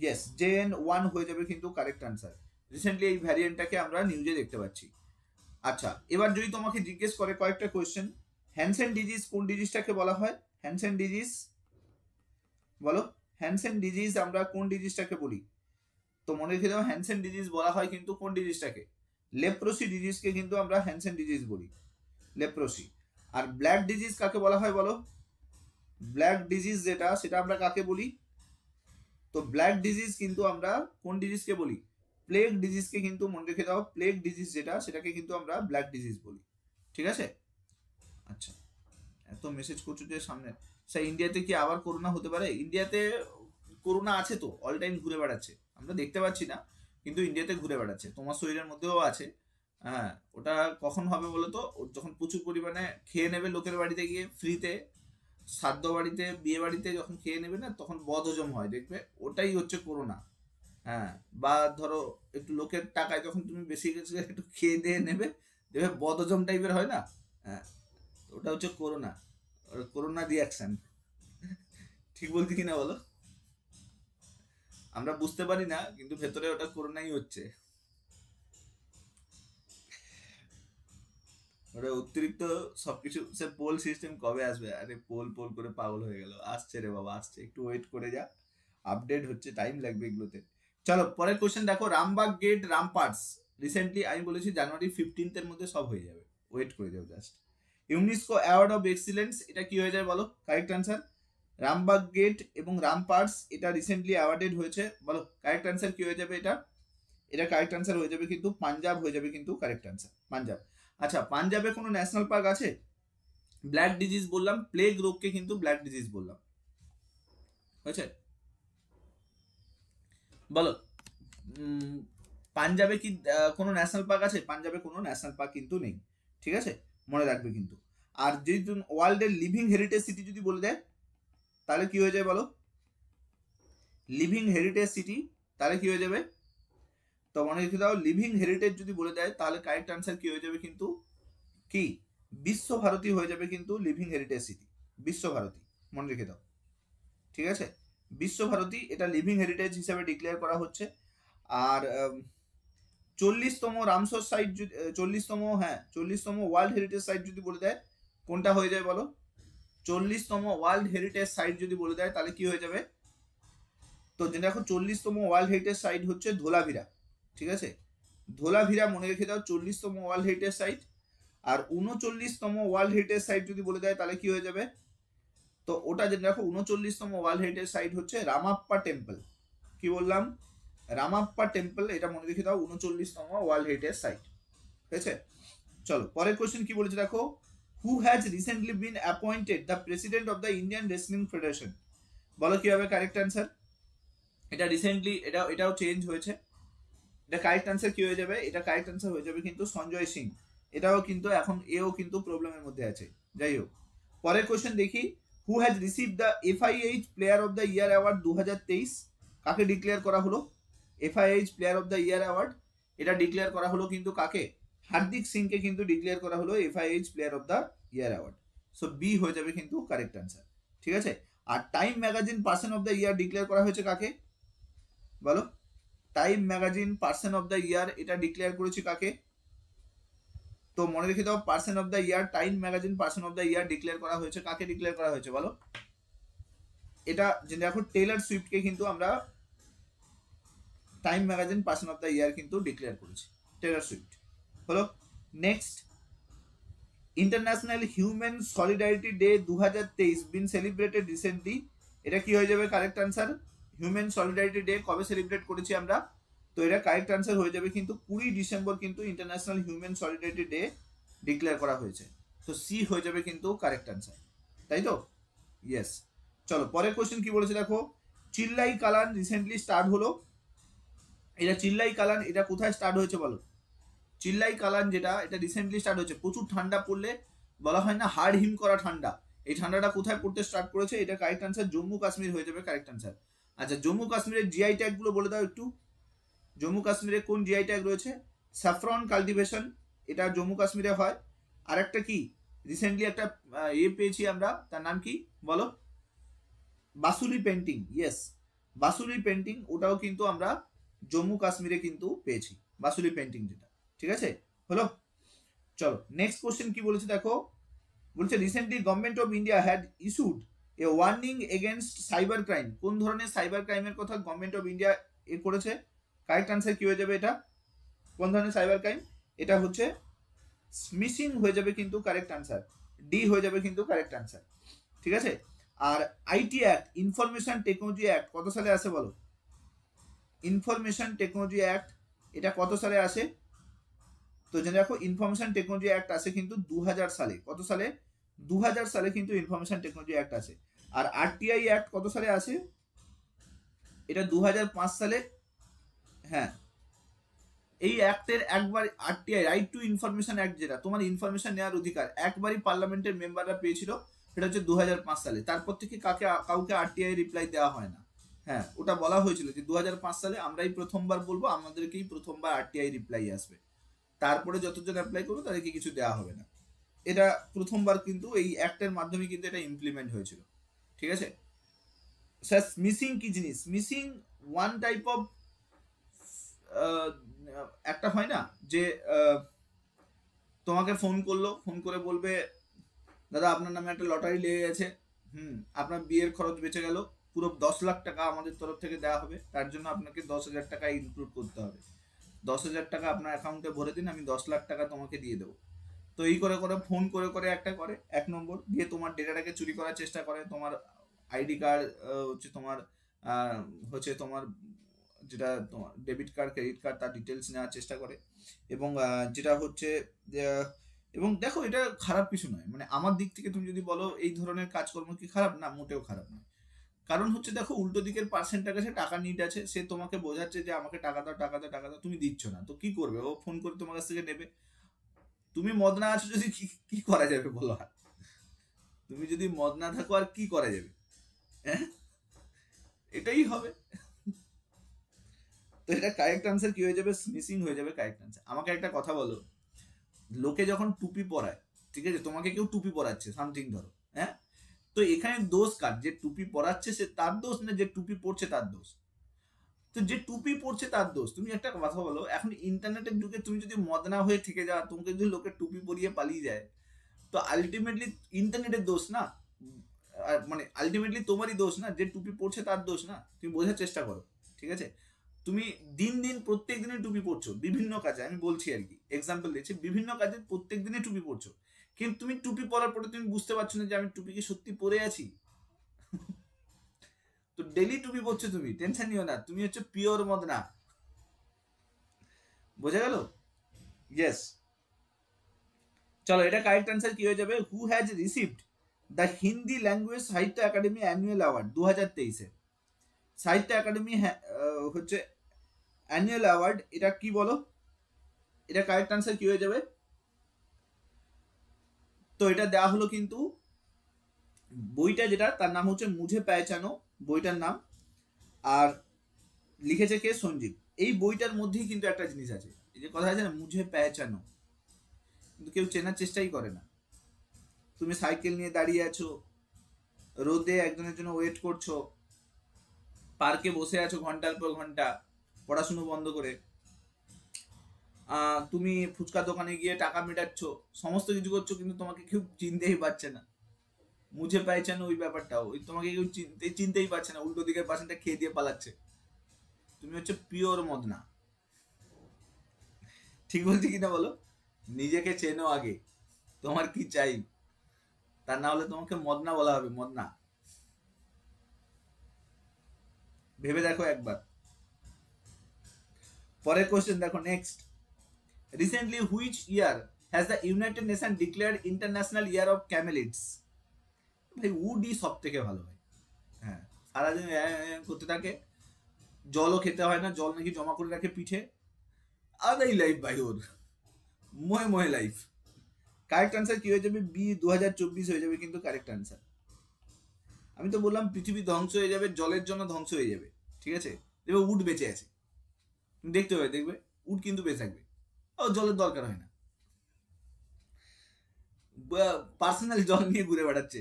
ইয়েস JN1 হয়ে যাবে কিন্তু কারেক্ট আনসার। রিসেন্টলি এই ভ্যারিয়েন্টটাকে আমরা নিউজে দেখতে পাচ্ছি। আচ্ছা এবার যদি তোমাকে জিজ্ঞেস করে কয়েকটা কোয়েশ্চেন, হ্যানসেন ডিজিজ কোন ডিজিজটাকে বলা হয়? হ্যানসেন ডিজিজ বলো, হ্যানসেন ডিজিজ আমরা কোন ডিজিজটাকে বলি? তো মনে রেখে দাও হ্যানসেন ডিজিজ বলা হয় কিন্তু কোন ডিজিজটাকে? লেপ্রোসি ডিজিজকে কিন্তু আমরা হ্যানসেন ডিজিজ বলি, লেপ্রোসি। আর ব্ল্যাক ডিজিজ কাকে বলা হয় বলো? ব্ল্যাক ডিজিজ যেটা সেটা আমরা কাকে বলি? তো ব্ল্যাক ডিজিজ কিন্তু আমরা কোন ডিজিজকে বলি? প্লেগ ডিজিজকে কিন্তু মনে রেখে দাও, প্লেগ ডিজিজ যেটা সেটাকে কিন্তু আমরা ব্ল্যাক ডিজিজ বলি, ঠিক আছে। আচ্ছা, এত মেসেজ করছো যে সামনে, স্যার ইন্ডিয়াতে কি আবার করোনা হতে পারে? ইন্ডিয়াতে করোনা আছে তো, অল টাইম ঘুরে বেড়াচ্ছে, আমরা দেখতে পাচ্ছি না, কিন্তু ইন্ডিয়াতে ঘুরে বেড়াচ্ছে, তোমার শরীরের মধ্যেও আছে। হ্যাঁ, ওটা কখন হবে বলো তো, যখন প্রচুর পরিমাণে খেয়ে নেবে লোকের বাড়িতে গিয়ে ফ্রিতে, শ্রাদ্ধ বাড়িতে, বিয়ে বাড়িতে যখন খেয়ে নেবে না, তখন বদহজম হয়, দেখবে ওটাই হচ্ছে করোনা। হ্যাঁ, বা ধরো একটু লোকের টাকায় যখন তুমি বেশি কিছু একটু খেয়ে দিয়ে নেবে, দেখবে বদহজম টাইপের হয় না। হ্যাঁ, ওটা হচ্ছে করোনা, করোনা রিয়াকশন। ঠিক বলছি কিনা বলো? আমরা বুঝতে পারি না, কিন্তু ভেতরে ওটা করোনাই হচ্ছে। ওটা অতিরিক্ত সবকিছু। সে পোল সিস্টেম কবে আসবে? আরে পোল পোল করে পাগল হয়ে গেল, আসছে রে বাবা, আসছে, একটু ওয়েট করে যা, আপডেট হচ্ছে, টাইম লাগবে এগুলোতে। চলো পরের কোশ্চেন দেখো, রামবাগ গেট রামপার্টস রিসেন্টলি, আমি বলেছি জানুয়ারি 15 এর মধ্যে সব হয়ে যাবে, ওয়েট করে যাও just. UNESCO award of excellence, এটা কি হয়ে যায় বলো? কারেক্ট অ্যান্সার রামবাগ গেট এবং রামপার্টস, এটা রিসেন্টলি অ্যাওয়ার্ডেড হয়েছে, বলো কারেক্ট অ্যান্সার কি হয়ে যাবে? এটা এটা কারেক্ট অ্যান্সার হয়ে যাবে কিন্তু পাঞ্জাব হয়ে যাবে, কিন্তু কারেক্ট অ্যান্সার পাঞ্জাব। আচ্ছা, পাঞ্জাবে কোনো ন্যাশনাল পার্ক আছে? ব্ল্যাক ডিজিজ বললাম, প্লেগ রোগকে কিন্তু ব্ল্যাক ডিজিজ বললাম, হয়েছে? বলো পাঞ্জাবে কি কোনো ন্যাশনাল পার্ক আছে? পাঞ্জাবে কোনো ন্যাশনাল পার্ক কিন্তু নেই, ঠিক আছে, মনে রাখবে কিন্তু। আর যদি ওয়ার্ল্ডের লিভিং হেরিটেজ সিটি যদি বলে দেয়, তাহলে কি হয়ে যায় বলো? লিভিং হেরিটেজ সিটি, তাহলে কি হয়ে যাবে? তো মনে রেখে দাও, লিভিং হেরিটেজ যদি বলে দেয়, তাহলে কারেক্ট আনসার কি হয়ে যাবে কিন্তু, কি বিশ্বভারতী হয়ে যাবে কিন্তু লিভিং হেরিটেজ সিটি, বিশ্বভারতী, মনে রেখে দাও, ঠিক আছে। বিশ্বভারতী এটা লিভিং হেরিটেজ হিসাবে ডিক্লেয়ার করা হচ্ছে। আর 40তম রামসর সাইট, 40তম, হ্যাঁ 40তম ওয়ার্ল্ড হেরিটেজ সাইট যদি বলে দেয়, কোনটা হয়ে যায় বলো? 40তম ওয়ার্ল্ড হেরিটেজ সাইট যদি বলে দেয়, তাহলে কি হয়ে যাবে? তো দেখো 40তম ওয়ার্ল্ড হেরিটেজ সাইট হচ্ছে ধোলাভিরা, ঠিক আছে, ধোলাভিরা মনে রেখে দাও 40তম ওয়ার্ল্ড হেরিটেজ সাইট। আর 39তম ওয়ার্ল্ড হেরিটেজ সাইট যদি বলে দেয়, তাহলে কি হয়ে যাবে? তো ওটা জেনে রাখো, 39তম ওয়ার্ল্ড হেরিটেজ সাইট হচ্ছে রামাপ্পা টেম্পল। কি বললাম? রামাপ্পা টেম্পল, এটা মনে রেখে দাও 39তম ওয়ার্ল্ড হেরিটেজ সাইট, ঠিক আছে। চলো পরের কোশ্চেন কি বলেছে দেখো, who has recently been appointed the president of the Indian wrestling federation? বলো কি হবে কারেক্ট অ্যান্সার? এটা রিসেন্টলি, এটাও চেঞ্জ হয়েছে, এটা কারেক্ট আনসার কি হয়ে যাবে? এটা কারেক্ট আনসার হয়ে যাবে কিন্তু সঞ্জয় সিং। এটাও কিন্তু এখন এও কিন্তু প্রবলেমের মধ্যে আছে, যাই হোক। পরের কোশ্চেন দেখি, who has receive the FIH player of the year award 2023? কাকে ডিক্লেয়ার করা হলো FIH player of the year award? এটা ডিক্লেয়ার করা হলো কিন্তু কাকে? হার্দিক সিংকে কিন্তু ডিক্লেয়ার করা হলো FIH player of the year award. So B হয়ে যাবে কিন্তু কারেক্ট আনসার, ঠিক আছে। আর Time magazine person of the year declare করা হয়েছে কাকে বলো? Time magazine person of the year, এটা ডিক্লেয়ার করেছি কাকে? তো মনে রেখে দাও, person of the year, Time magazine person of the year declare করা হয়েছে, কাকে ডিক্লেয়ার করা হয়েছে বলো? এটা যে দেখো টেইলর সুইফটকে কিন্তু আমরা time magazine person of the ইয়ার কিন্তু ডিক্লেয়ার করেছি, টেইলর সুইফট হলো। Next, international human solidarity day 2023 বিন সেলিব্রেটেড রিসেন্টলি, এটা কি হয়ে যাবে correct answer? Human solidarity day কবে সেলিব্রেট করেছি আমরা? তো এটা কারেক্ট আনসার হয়ে যাবে কিন্তু 20 ডিসেম্বর কিন্তু international human solidarity day declare করা হয়েছে। তো সি হয়ে যাবে কিন্তু কারেক্ট আনসার, তাই তো? ইয়েস। চলো পরের কোশ্চেন কি বলেছে দেখো, চিল্লাই কালান রিসেন্টলি স্টার্ট হলো, এটা চিল্লাই কালান এটা কোথায় স্টার্ট হয়েছে বলো? চিল্লাই কালান যেটা, এটা রিসেন্টলি স্টার্ট হয়েছে। প্রচুর ঠান্ডা পড়লে বলা হয় না হাড় হিম করা ঠান্ডা, এই ঠান্ডাটা কোথায় পড়তে স্টার্ট করেছে? এটা কারেক্ট আনসার জম্মু কাশ্মীর হয়ে যাবে কারেক্ট আনসার। আচ্ছা, জম্মু কাশ্মীরের জিআই ট্যাগ গুলো বলে দাও একটু। জম্মু কাশ্মীরে কোন জিআই ট্যাগ রয়েছে? স্যাফরন কাল্টিভেশন, এটা জম্মু কাশ্মীরে হয়। আর একটা কি রিসেন্টলি একটা পেয়েছি আমরা, তার নাম কি বলো? Basuli painting, yes Basuli painting, ওটাও কিন্তু আমরা জম্মু কাশ্মীরে কিন্তু পেয়েছি, বাসুলি পেন্টিং যেটা, ঠিক আছে হলো। চলো নেক্সট কোশ্চেন কি বলেছে দেখো, বলছে recently government of India had issued a warning against cyber crime. কোন ধরনের সাইবার ক্রাইমের কথা গভর্নমেন্ট অফ ইন্ডিয়া করেছে? কারেক্ট আনসার কি হয়ে যাবে? এটা কোন ধরনের সাইবার ক্রাইম? এটা হচ্ছে স্মিশিং হয়ে যাবে কিন্তু কারেক্ট আনসার, ডি হয়ে যাবে কিন্তু কারেক্ট আনসার, ঠিক আছে। আর IT act, information technology act কত সালে আসে বলো? ইনফরমেশন টেকনোলজি অ্যাক্ট এটা কত সালে আসে? তো জেনে রাখো ইনফরমেশন টেকনোলজি অ্যাক্ট আসে কিন্তু 2000 সালে। কত সালে? 2000 সালে কিন্তু ইনফরমেশন টেকনোলজি অ্যাক্ট আসে। আর আরটিআই অ্যাক্ট কত সালে আসে? এটা 2005 সালে। হ্যাঁ, এই অ্যাক্টের একবার RTI right two information act, যেটা তোমার ইনফরমেশন নেওয়ার অধিকার, একবারই পার্লামেন্টের মেম্বাররা পেয়েছিল, সেটা হচ্ছে 2005 সালে। তারপর থেকে কাউকে আরটিআই রিপ্লাই দেওয়া হয় না। হ্যাঁ, ওটা বলা হয়েছিল যে 2005 সালে আমরাই প্রথমবার বলবো, আমাদেরকেই প্রথমবার আরটিআই রিপ্লাই আসবে, তারপরে যতজন অ্যাপ্লাই করবে তাদেরকে কিছু দেওয়া হবে না। এটা প্রথমবার কিন্তু এই অ্যাক্টের মাধ্যমে কিন্তু এটা ইমপ্লিমেন্ট হয়েছিল। ঠিক আছে স্যার, মিসিং কি জিনিস? মিসিং ওয়ান টাইপ অফ, একটা হয় না যে তোমাকে ফোন করলো, ফোন করে বলবে দাদা আপনার নামে একটা লটারি লেগে গেছে, আপনার বিয়ের খরচ বেঁচে গেল, পুরো 10 লাখ টাকা আমাদের তরফ থেকে দেওয়া হবে, তার জন্য আপনাকে 10,000 টাকা ইনক্লুড করতে হবে, 10,000 টাকা আপনার অ্যাকাউন্টে ভরে দিন, আমি 10 লাখ টাকা তোমাকে দিয়ে দেবো। তো এই করে করে ফোন করে করে একটা করে 1 নম্বর দিয়ে তোমার ডেটাটাকে চুরি করার চেষ্টা করে, তোমার আইডি কার্ড হচ্ছে তোমার যেটা তোমার ডেবিট কার্ড ক্রেডিট কার্ড তার ডিটেলস নেওয়ার চেষ্টা করে, এবং যেটা হচ্ছে এবং দেখো এটা খারাপ কিছু নয়, মানে আমার দিক থেকে তুমি যদি বলো এই ধরনের কাজকর্ম কি খারাপ, না মোটেও খারাপ নয়। কারণ হচ্ছে দেখো উল্টো দিকের পার্সেন্টের কাছে টাকা নিড আছে, সে তোমাকে বোঝাচ্ছে যে আমাকে টাকা দাও টাকা দাও টাকা দাও, তুমি দিচ্ছ না, তো কি করবে? ও ফোন করে তোমার কাছ থেকে নেবে। তুমি মদ না আছো যদি কি করা যাবে বলো? আর তুমি যদি মদ না থাকো আর কি করা যাবে? হ্যাঁ, এটাই হবে। তো এটা কারেক্ট আনসার কি হয়ে যাবে? মিসিং হয়ে যাবে কারেক্ট আনসার। আমাকে একটা কথা বলো, লোকে যখন টুপি পরায়, ঠিক আছে, তোমাকে কেউ টুপি পরাচ্ছে সামথিং ধরো, হ্যাঁ, তো এখানে দোষ কার? যে টুপি পরাচ্ছে সে তার দোষ, না যে টুপি পরছে তার দোষ? তো যে টুপি পরছে তার দোষ। তুমি একটা কথা বলো, এখন ইন্টারনেটের যুগে তুমি যদি মদনা হয়ে থেকে যাও, তোমাকে যদি লোকে টুপি পরিয়ে পালিয়ে যায়, তো আলটিমেটলি ইন্টারনেটের দোষ না, মানে আলটিমেটলি তোমারই দোষ না, যে টুপি পরছে তার দোষ না। তুমি বোঝার চেষ্টা করো, ঠিক আছে? তুমি দিন দিন প্রত্যেক দিনে টুপি পরছো বিভিন্ন কাজে, আমি বলছি আর কি এক্সাম্পল দিচ্ছি, বিভিন্ন কাজে প্রত্যেক দিনে টুপি পরছো, কিন্তু তুমি টুপি পরার পরে তুমি বুঝতে পারছো না যে আমি টুপিকে সত্যি পরে আছি। তো ডেলি টুপি পরছো তুমি, টেনশন নিও না, তুমি হচ্ছে পিওর মদনা। বোঝা গেল? ইয়েস। চলো, এটা কারেক্ট অ্যান্সার কি হয়ে যাবে? Who has received the Hindi language সাহিত্য একাডেমি অ্যানুয়াল অ্যাওয়ার্ড 2023-এ? সাহিত্য একাডেমি হচ্ছে অ্যানুয়াল অ্যাওয়ার্ড, এটা কি বলো? এটা কারেক্ট অ্যান্সার কি হয়ে যাবে? তো এটা দেওয়া হলো কিন্তু বইটা যেটা, তার নাম হচ্ছে মুঝে পেহচানো, বইটার নাম, আর লিখেছে কে? সঞ্জীব। এই বইটার মধ্যেই কিন্তু একটা জিনিস আছে, এই যে কথা আছে না মুঝে পেহচানো, কিন্তু কেউ চেনার চেষ্টাই করে না। তুমি সাইকেল নিয়ে দাঁড়িয়ে আছো, রোদে একজনের জন্য ওয়েট করছো, পার্কে বসে আছো ঘন্টার পর ঘন্টা পড়াশুনো বন্ধ করে, তুমি ফুচকা দোকানে গিয়ে টাকা মেটাচ্ছ, সমস্ত কিছু করছো, কিন্তু তোমাকে কেউ চিনতেই পারছে না। মুঝে পেয়েছেন ওই ব্যাপারটাও, ওই তোমাকে কেউ চিনতেই পারছে না, উল্টো দিকের পার্সেন্টটা খেয়ে দিয়ে পালাচ্ছে। তুমি হচ্ছে পিওর মদনা। ঠিক বলছি কিনা বলো? নিজেকে চেনো আগে, তোমার কি চাই, তা না হলে তোমাকে মদনা বলা হবে, মদনা। ভেবে দেখো একবার। পরের কোশ্চেন দেখো, next. Recently which year has the United Nation declared international year of camelids? ভাই উডই সব থেকে ভালো হয়। হ্যাঁ, সারাদিন করতে থাকে, জলও খেতে হয় না, জল নাকি জমা করে রাখে পিঠে, আদাই লাইফ ভাই ওর, মোহে মোহে লাইফ। কারেক্ট আনসার কি হয়ে যাবে? বি 2024 হয়ে যাবে কিন্তু কারেক্ট আনসার। আমি তো বললাম পৃথিবী ধ্বংস হয়ে যাবে, জলের জন্য ধ্বংস হয়ে যাবে, ঠিক আছে, দেখবে উড বেঁচে আছে, তুমি দেখতে হবে, দেখবে উড কিন্তু বেঁচে থাকবে, ও জলের দরকার হয় না, পার্সোনাল জল নিয়ে ঘুরে বেড়াচ্ছে,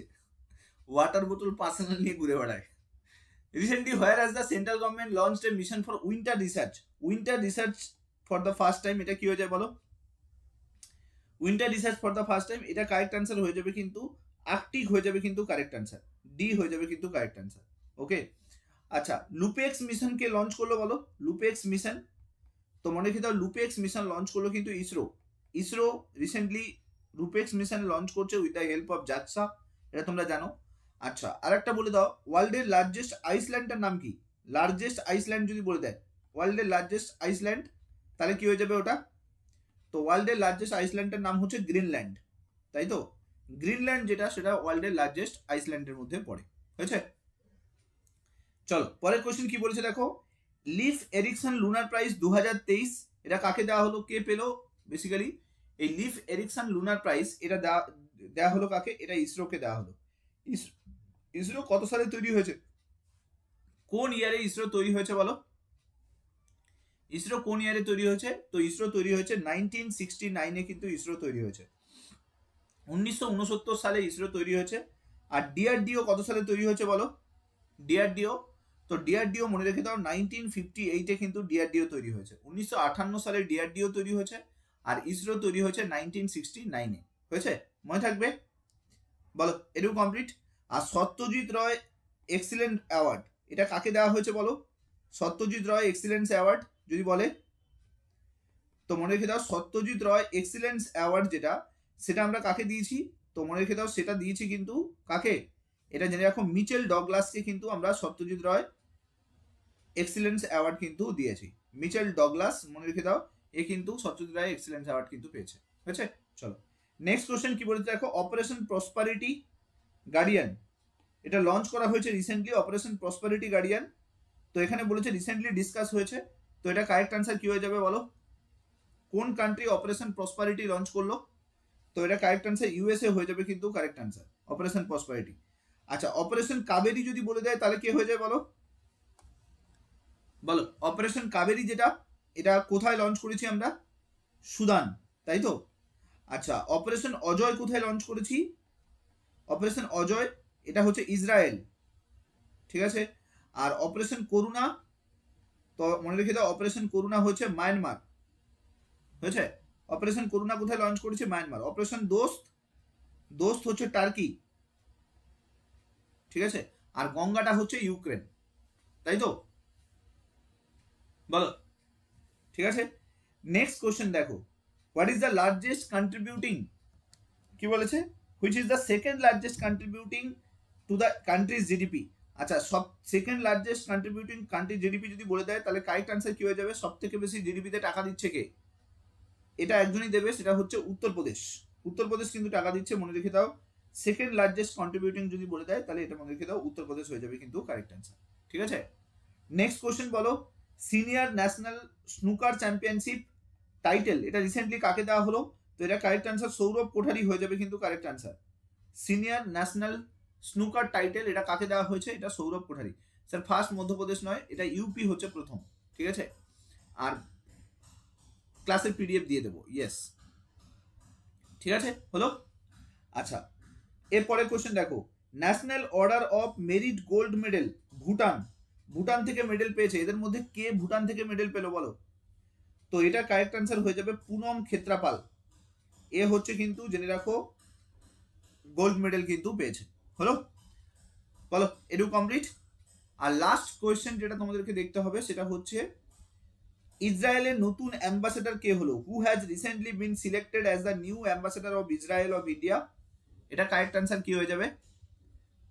ওয়াটার বোতল পার্সোনাল নিয়ে ঘুরে বেড়ায়। Recently, whereas the central government launched a mission for winter research for the first time, এটা কি হয়ে যায় বলো? Winter research for the first time, এটা কারেক্ট আনসার হয়ে যাবে কিন্তু আর্কটিক হয়ে যাবে কিন্তু কারেক্ট আনসার, ডি হয়ে যাবে কিন্তু কারেক্ট আনসার। ওকে, আচ্ছা, লুপেক্স মিশন কে লঞ্চ করলো বলো? লুপেক্স মিশন, তো মনে রেখে দাও, লুপেক্স মিশন লঞ্চ করলো কিন্তু ইসরো রিসেন্টলি লুপেক্স মিশন লঞ্চ করছে উইথ দ্য হেল্প অফ জাটসা, এটা তোমরা জানো। আচ্ছা, আর একটা বলে দাও, ওয়ার্ল্ডের লার্জেস্ট আইসল্যান্ডটার নাম কি? লার্জেস্ট আইসল্যান্ড যদি বলে দেয়, ওয়ার্ল্ডের লার্জেস্ট আইসল্যান্ড, তাহলে কি হয়ে যাবে ওটা? তো ওয়ার্ল্ডের লার্জেস্ট আইসল্যান্ডের নাম হচ্ছে গ্রিনল্যান্ড, তাই তো? গ্রিনল্যান্ড যেটা সেটা ওয়ার্ল্ডের লার্জেস্ট আইসল্যান্ডের মধ্যে পড়ে, হয়েছে? চলো পরের কোশ্চেন কি বলেছে দেখো, লিফ এরিকসন লুনার প্রাইজ 2023 এটা কাকে দেওয়া হলো, কে পেলো? বেসিক্যালি এই লিফ এরিকসন লুনার প্রাইজ এটা দেওয়া হলো কাকে? এটা ইসরোকে দেওয়া হলো। ইসরো কত সালে তৈরি হয়েছে? কোন ইয়ারে ইসরো তৈরি হয়েছে বলো? ইসরো কোন ইয়ারে তৈরি হয়েছে? তো ইসরো তৈরি হয়েছে 1969-এ, কিন্তু ইসরো তৈরি হয়েছে 1969 সালে ইসরো তৈরি হয়েছে। আর ডিআরডিও কত সালে তৈরি হয়েছে বলো? ডিআরডিও, তো ডিআরডিও মনে রেখে দাও 1958-এ কিন্তু ডিআরডিও তৈরি হয়েছে। 1958 সালে ডিআরডিও তৈরি হয়েছে আর ইসরো তৈরি হয়েছে 1969-এ, হয়েছে? মনে থাকবে, বলো এটুকু কমপ্লিট। আর সত্যজিৎ রায় এক্সিলেন্ট অ্যাওয়ার্ড এটা কাকে দেওয়া হয়েছে বলো? সত্যজিৎ রায় এক্সিলেন্স অ্যাওয়ার্ড যদি বলে তো মনে রেখে দাও, সত্যজিৎ রায় এক্সিলেন্স অ্যাওয়ার্ড যেটা সেটা আমরা কাকে দিয়েছি? তো মনে রেখে দাও সেটা দিয়েছি কিন্তু কাকে? এটা জেনে রাখো, মিচেল ডগলাসকে কিন্তু আমরা সত্যজিৎ রায় এক্সিলেন্স অ্যাওয়ার্ড কিন্তু দিয়েছি। মিচেল ডগলাস মনে রেখে দাও, এ কিন্তু সত্যজিৎ রায় এক্সিলেন্স অ্যাওয়ার্ড কিন্তু পেয়েছে, হয়েছে? চলো নেক্সট কোশ্চেন কি বলেছে দেখো, অপারেশন প্রসপারিটি গার্ডিয়ান এটা লঞ্চ করা হয়েছে রিসেন্টলি, অপারেশন প্রসপারিটি গার্ডিয়ান। তো এখানে বলেছে রিসেন্টলি ডিসকাস হয়েছে, তো এটা কারেক্ট আনসার কি হয়ে যাবে বলো? কোন কান্ট্রি অপারেশন প্রসপারিটি লঞ্চ করলো? তো এটা কারেক্ট আনসার ইউএসএ হয়ে যাবে কিন্তু কারেক্ট আনসার, অপারেশন প্রসপারিটি। আচ্ছা অপারেশন কাবেরি যদি বলে দেয় তাহলে কি হয়ে যায় বলো? বলো অপারেশন কাবেরি যেটা এটা কোথায় লঞ্চ করেছি আমরা? সুদান, তাই তো? আচ্ছা অপারেশন অজয় কোথায় লঞ্চ করেছি? অপারেশন অজয় এটা হচ্ছে ইসরায়েল, ঠিক আছে? আর অপারেশন করুণা, তো মনে রেখে দাও অপারেশন করুণা হচ্ছে মায়ানমার, হয়েছে? অপারেশন করুণা কোথায় লঞ্চ করেছে? মায়ানমার। অপারেশন দোস্ত, দোস্ত হচ্ছে টার্কি, ঠিক আছে? আর গঙ্গাটা হচ্ছে ইউক্রেন, তাই তো? বলো, ঠিক আছে? নেক্সট কোশ্চেন দেখো, what is the largest contributing, কি বলেছে? Which is the second largest contributing to the countries GDP. আচ্ছা সব second largest contributing country GDP যদি বলে দেয় তাহলে কারেক্ট আনসার কি হয়ে যাবে? সব থেকে বেশি জিডিপিতে টাকা দিচ্ছে কে? এটা একজনই দেবে, সেটা হচ্ছে উত্তরপ্রদেশ। উত্তরপ্রদেশ কিন্তু টাকা দিচ্ছে, মনে রেখে দাও। সেকেন্ড লার্জেস্ট কন্ট্রিবিউটিং যদি বলে দেয় তাহলে এটা মনে রেখে দাও, উত্তরপ্রদেশ হয়ে যাবে কিন্তু কারেক্ট আনসার, ঠিক আছে? নেক্সট কোশ্চেন বলো, senior national snooker championship title এটা রিসেন্টলি কাকে দেওয়া হলো? তো এটা কারেক্ট আনসার সৌরভ কোঠারি হয়ে যাবে কিন্তু correct answer. Senior national snooker title এটা কাকে দেওয়া হয়েছে? এটা সৌরভ কোঠারি। স্যার ফার্স্ট মধ্যপ্রদেশ নয়, এটা ইউপি হচ্ছে প্রথম, ঠিক আছে? আর ক্লাসের পিডিএফ দিয়ে দেবো, ইয়েস, ঠিক আছে হলো। আচ্ছা এরপরে কোশ্চেন দেখো, national order of merit gold medal Bhutan, Bhutan থেকে মেডেল পেয়েছে, এদের মধ্যে কে ভুটান থেকে মেডেল পেলো বলো? তো এটা কারেক্ট আনসার হয়ে যাবে পুনম ক্ষেত্রাপাল, এ হচ্ছে কিন্তু জেনে রাখো গোল্ড মেডেল কিন্তু পেয়েছে, হলো? বলো এটুকু কমপ্লিট। আর লাস্ট কোয়েশ্চেন যেটা তোমাদেরকে দেখতে হবে সেটা হচ্ছে ইসরায়েলের নতুন অ্যাম্বাসেডর কে হলো? হু has recently been selected as the new ambassador of Israel of India. এটা কারেক্ট আনসার কি হয়ে যাবে?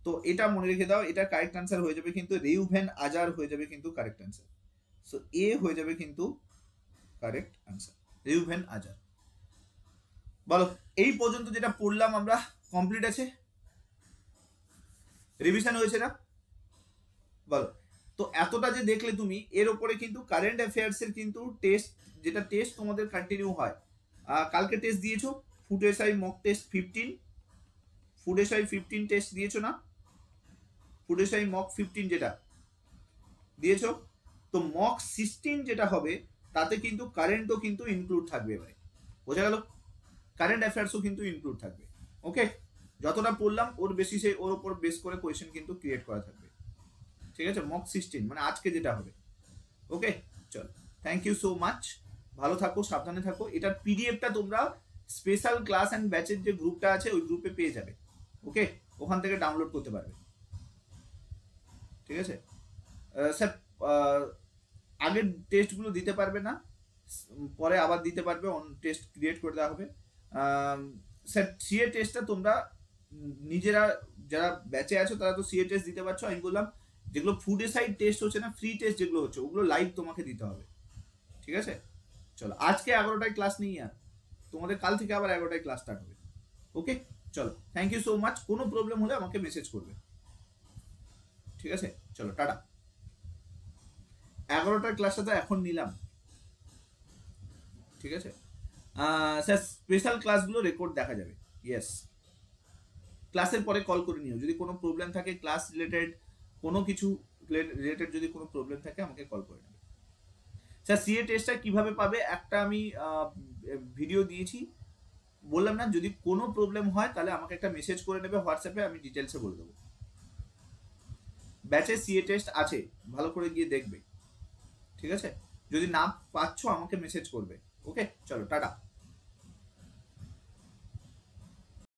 তো এটা মনে রেখে দাও, এটা কারেক্ট আনসার হয়ে যাবে কিন্তু রেউভেন আজার হয়ে যাবে কিন্তু কারেক্ট আনসার। সো এ হয়ে যাবে কিন্তু কারেক্ট আনসার, রেউভেন আজার। বলো এই পর্যন্ত যেটা পড়লাম আমরা কমপ্লিট আছে? রিভিশন হয়েছে না? বলো তো এতটা যে দেখলে তুমি, এর উপরে কিন্তু কারেন্ট অ্যাফেয়ার্সের কিন্তু টেস্ট, যেটা টেস্ট তোমাদের কন্টিনিউ হয়। কালকে টেস্ট দিয়েছো food SI mock test 15, food SI 15 test দিয়েছো না? ফুড এসআই মক 15 যেটা দিয়েছো, তো মক 16 যেটা হবে তাতে কিন্তু কারেন্টও কিন্তু ইনক্লুড থাকবে। এবারে বোঝা গেল? কারেন্ট অ্যাফেয়ার্সও কিন্তু ইনক্লুড থাকবে, ওকে? যতটা পড়লাম ওর বেসিসে, ওর উপর বেস করে কোয়েশ্চেন কিন্তু ক্রিয়েট করা থাকবে, ঠিক আছে? মক 16 মানে আজকে যেটা হবে, ওকে? চল থ্যাংক ইউ সো মাচ, ভালো থাকো, সাবধানে থাকো। এটার পিডিএফটা তোমরা স্পেশাল ক্লাস অ্যান্ড ব্যাচের যে গ্রুপটা আছে ওই গ্রুপে পেয়ে যাবে, ওকে? ওখান থেকে ডাউনলোড করতে পারবে, ঠিক আছে? স্যার আগের টেস্টগুলো দিতে পারবে না, পরে আবার দিতে পারবে, টেস্ট ক্রিয়েট করে দেওয়া হবে। স্যার সিএ টেস্টটা তোমরা নিজেরা যারা ব্যাচে আছো তারা তো সিএ টেস্ট দিতে পারছো, আমি বললাম যেগুলো ফুড এসাইড টেস্ট হচ্ছে না, ফ্রি টেস্ট যেগুলো হচ্ছে ওগুলো লাইভ তোমাকে দিতে হবে, ঠিক আছে? চলো আজকে 11টায় ক্লাস নেই আর, তোমাদের কাল থেকে আবার 11টায় ক্লাস স্টার্ট হবে। ওকে চলো, থ্যাংক ইউ সো মাচ। কোনো প্রবলেম হলে আমাকে মেসেজ করবে, ঠিক আছে? চলো টাটা। 11টার ক্লাসটা তো এখন নিলাম, ঠিক আছে? স্যার স্পেশাল ক্লাসগুলো রেকর্ড দেখা যাবে, ইয়েস। ক্লাসের পরে কল করে নিও, যদি কোনো প্রবলেম থাকে ক্লাস রিলেটেড, কোনো কিছু রিলেটেড যদি কোনো প্রবলেম থাকে আমাকে কল করে নেবে। স্যার সিএ টেস্টটা কিভাবে পাবে, একটা আমি ভিডিও দিয়েছি, বললাম না, যদি কোনো প্রবলেম হয় তাহলে আমাকে একটা মেসেজ করে নেবে হোয়াটসঅ্যাপে, আমি ডিটেলসে বলে দেবো। ব্যাচে সিএ টেস্ট আছে, ভালো করে গিয়ে দেখবে, ঠিক আছে? যদি না পাচ্ছ আমাকে মেসেজ করবে। ওকে চলো টাটা।